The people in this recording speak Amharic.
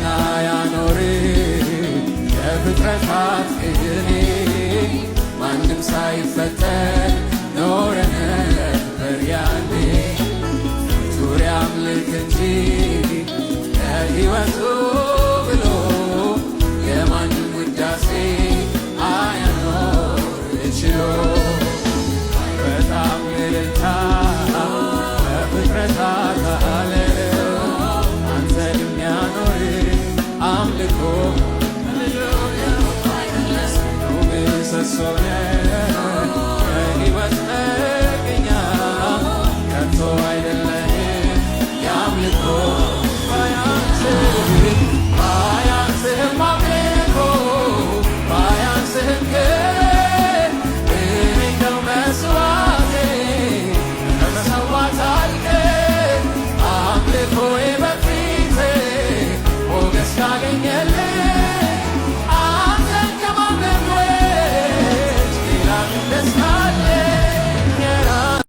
ምስጋና ያኖር የፍጥረታት ቅኔ ማንም ሳይፈጠር ኖረ ነበር ያኔ ዙሪያ አምልክ እንጂ ለሕይወቱ ብሎ የማንም ውዳሴ አያኖር ችሎ በጣም እልልታ በፍጥረታት አለ አንተ የሚያኖር አምልኮ ምሰሶ የሕይወት መገኛ ከቶ አይደለህም የአምልኮ ባያንስህም አምልኮ ባያንስህም ግን እኔ ነው መስዋዕቴ ከመሰዋት አልቀር አምልኮዬ በፊቴ ሞገስ ካገኘልኝ